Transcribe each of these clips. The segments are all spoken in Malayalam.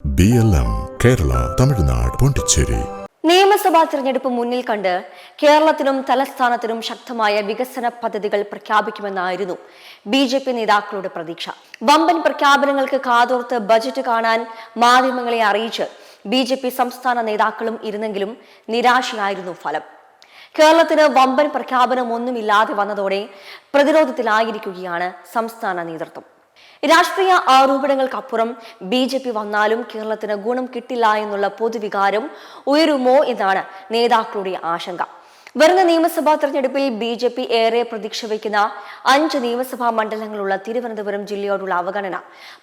BLM കേരള തമിഴ്നാട് പോണ്ടിച്ചേരി. നിയമസഭാ തിരഞ്ഞെടുപ്പ് മുന്നിൽ കണ്ട് കേരളത്തിലും തലസ്ഥാനത്തിനും ശക്തമായ വികസന പദ്ധതികൾ പ്രഖ്യാപിക്കുമെന്നായിരുന്നു BJP നേതാക്കളുടെ പ്രതീക്ഷ. വമ്പൻ പ്രഖ്യാപനങ്ങൾക്ക് കാതോർത്ത് ബജറ്റ് കാണാൻ മാധ്യമങ്ങളെ അറിയിച്ച് BJP സംസ്ഥാന നേതാക്കളും ഇരുന്നെങ്കിലും നിരാശയായിരുന്നു ഫലം. കേരളത്തിന് വമ്പൻ പ്രഖ്യാപനമൊന്നുമില്ലാതെ വന്നതോടെ പ്രതിരോധത്തിലായിരിക്കുകയാണ് സംസ്ഥാന നേതൃത്വം. രാഷ്ട്രീയ ആരോപണങ്ങൾക്കപ്പുറം BJP വന്നാലും കേരളത്തിന് ഗുണം കിട്ടില്ല എന്നുള്ള പൊതുവികാരം ഉയരുമോ എന്നാണ് നേതാക്കളുടെ ആശങ്ക. വരുന്ന നിയമസഭാ തെരഞ്ഞെടുപ്പിൽ BJP ഏറെ പ്രതീക്ഷ വയ്ക്കുന്ന 5 നിയമസഭാ മണ്ഡലങ്ങളുള്ള തിരുവനന്തപുരം ജില്ലയോടുള്ള അവഗണന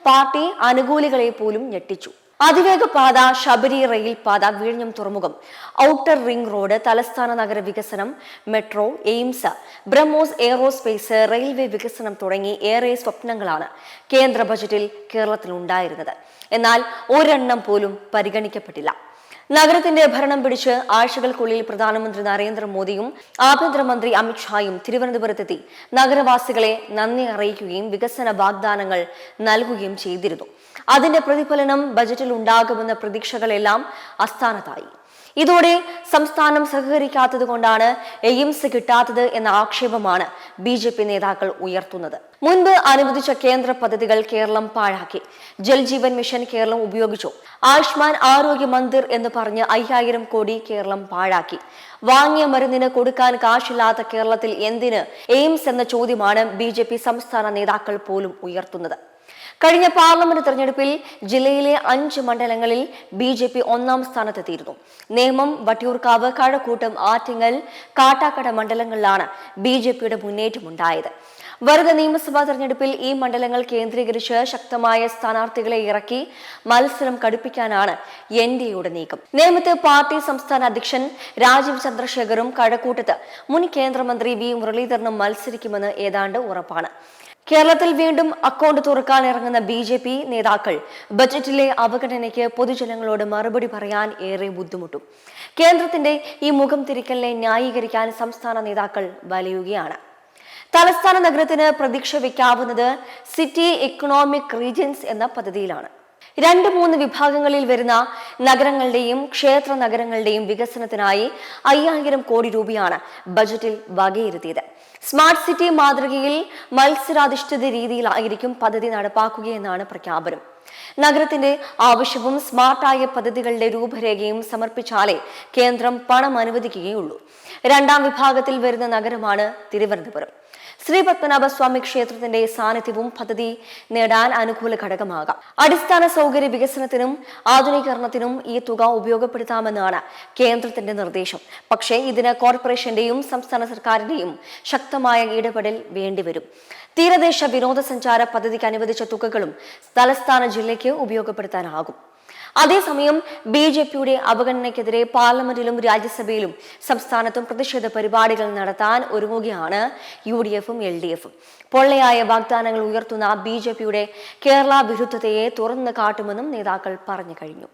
പാർട്ടി അനുകൂലികളെ പോലും ഞെട്ടിച്ചു. അതിവേഗ പാത, ശബരി റെയിൽ പാത, വിഴിഞ്ഞം തുറമുഖം, ഔട്ടർ റിംഗ് റോഡ്, തലസ്ഥാന നഗര വികസനം, metro, AIIMS, BrahMos aerospace, railway വികസനം തുടങ്ങി ഏറെ സ്വപ്നങ്ങളാണ് കേന്ദ്ര ബജറ്റിൽ കേരളത്തിൽ ഉണ്ടായിരുന്നത്. എന്നാൽ ഒരെണ്ണം പോലും പരിഗണിക്കപ്പെട്ടില്ല. നഗരത്തിന്റെ ഭരണം പിടിച്ച് ആഴ്ചകൾക്കുള്ളിൽ പ്രധാനമന്ത്രി നരേന്ദ്രമോദിയും ആഭ്യന്തരമന്ത്രി അമിത്ഷായും തിരുവനന്തപുരത്തെത്തി നഗരവാസികളെ നന്ദി അറിയിക്കുകയും വികസന വാഗ്ദാനങ്ങൾ നൽകുകയും ചെയ്തിരുന്നു. അതിന്റെ പ്രതിഫലനം ബജറ്റിൽ ഉണ്ടാകുമെന്ന പ്രതീക്ഷകളെല്ലാം അസ്ഥാനത്തായി. ഇതോടെ സംസ്ഥാനം സഹകരിക്കാത്തത് കൊണ്ടാണ് എയിംസ് കിട്ടാത്തത് എന്ന ആക്ഷേപമാണ് BJP നേതാക്കൾ ഉയർത്തുന്നത്. മുൻപ് അനുവദിച്ച കേന്ദ്ര പദ്ധതികൾ കേരളം പാഴാക്കി. ജൽജീവൻ മിഷൻ കേരളം ഉപയോഗിച്ചു. ആയുഷ്മാൻ ആരോഗ്യ മന്ദിർ എന്ന് പറഞ്ഞ് 5000 കോടി കേരളം പാഴാക്കി. വാങ്ങിയ മരുന്നിന് കൊടുക്കാൻ കാശില്ലാത്ത കേരളത്തിൽ എന്തിന് എയിംസ് എന്ന ചോദ്യമാണ് BJP സംസ്ഥാന നേതാക്കൾ പോലും ഉയർത്തുന്നത്. കഴിഞ്ഞ പാർലമെന്റ് തെരഞ്ഞെടുപ്പിൽ ജില്ലയിലെ 5 മണ്ഡലങ്ങളിൽ BJP 1-ാം സ്ഥാനത്തെത്തിയിരുന്നു. നേമം, വട്ടിയൂർക്കാവ്, കഴക്കൂട്ടം, ആറ്റിങ്ങൽ, കാട്ടാക്കട മണ്ഡലങ്ങളിലാണ് BJPയുടെ മുന്നേറ്റമുണ്ടായത്. വരുന്ന നിയമസഭാ തെരഞ്ഞെടുപ്പിൽ ഈ മണ്ഡലങ്ങൾ കേന്ദ്രീകരിച്ച് ശക്തമായ സ്ഥാനാർത്ഥികളെ ഇറക്കി മത്സരം കടുപ്പിക്കാനാണ് NDAയുടെ നീക്കം. നേമത്ത് പാർട്ടി സംസ്ഥാന അധ്യക്ഷൻ രാജീവ് ചന്ദ്രശേഖറും കഴക്കൂട്ടത്ത് മുൻ കേന്ദ്രമന്ത്രി V മുരളീധരനും മത്സരിക്കുമെന്ന് ഏതാണ്ട് ഉറപ്പാണ്. കേരളത്തിൽ വീണ്ടും അക്കൗണ്ട് തുറക്കാൻ ഇറങ്ങുന്ന BJP നേതാക്കൾ ബജറ്റിലെ അവഗണനയ്ക്ക് പൊതുജനങ്ങളോട് മറുപടി പറയാൻ ഏറെ ബുദ്ധിമുട്ടും. കേന്ദ്രത്തിന്റെ ഈ മുഖം തിരിക്കലിനെ ന്യായീകരിക്കാൻ സംസ്ഥാന നേതാക്കൾ വലയുകയാണ്. തലസ്ഥാന നഗരത്തിന് പ്രതീക്ഷ വയ്ക്കാവുന്നത് സിറ്റി എക്കണോമിക് റീജിയൻസ് എന്ന പദ്ധതിയിലാണ്. 2-3 വിഭാഗങ്ങളിൽ വരുന്ന നഗരങ്ങളുടെയും ക്ഷേത്ര നഗരങ്ങളുടെയും വികസനത്തിനായി 5000 കോടി രൂപയാണ് ബജറ്റിൽ വകയിരുത്തിയത്. സ്മാർട്ട് സിറ്റി മാതൃകയിൽ മത്സരാധിഷ്ഠിത രീതിയിലായിരിക്കും പദ്ധതി നടപ്പാക്കുകയെന്നാണ് പ്രഖ്യാപനം. നഗരത്തിന്റെ ആവശ്യവും സ്മാർട്ടായ പദ്ധതികളുടെ രൂപരേഖയും സമർപ്പിച്ചാലേ കേന്ദ്രം പണം അനുവദിക്കുകയുള്ളൂ. 2-ാം വിഭാഗത്തിൽ വരുന്ന നഗരമാണ് തിരുവനന്തപുരം. ശ്രീ പത്മനാഭസ്വാമി ക്ഷേത്രത്തിന്റെ സാന്നിധ്യവും പദ്ധതി നേടാൻ അനുകൂല ഘടകമാകാം. അടിസ്ഥാന സൗകര്യ വികസനത്തിനും ആധുനീകരണത്തിനും ഈ തുക ഉപയോഗപ്പെടുത്താമെന്നാണ് കേന്ദ്രത്തിന്റെ നിർദ്ദേശം. പക്ഷേ ഇതിന് കോർപ്പറേഷന്റെയും സംസ്ഥാന സർക്കാരിന്റെയും ശക്തമായ ഇടപെടൽ വേണ്ടിവരും. തീരദേശ വിനോദസഞ്ചാര പദ്ധതിക്ക് അനുവദിച്ച തുകകളും തലസ്ഥാന ജില്ലയ്ക്ക് ഉപയോഗപ്പെടുത്താനാകും. അതേസമയം BJPയുടെ അവഗണനയ്ക്കെതിരെ പാർലമെന്റിലും രാജ്യസഭയിലും സംസ്ഥാനത്തും പ്രതിഷേധ പരിപാടികൾ നടത്താൻ ഒരുങ്ങുകയാണ് UDFും LDFും. പൊള്ളയായ വാഗ്ദാനങ്ങൾ ഉയർത്തുന്ന BJPയുടെ കേരള വിരുദ്ധതയെ തുറന്നു കാട്ടുമെന്നും നേതാക്കൾ പറഞ്ഞു കഴിഞ്ഞു.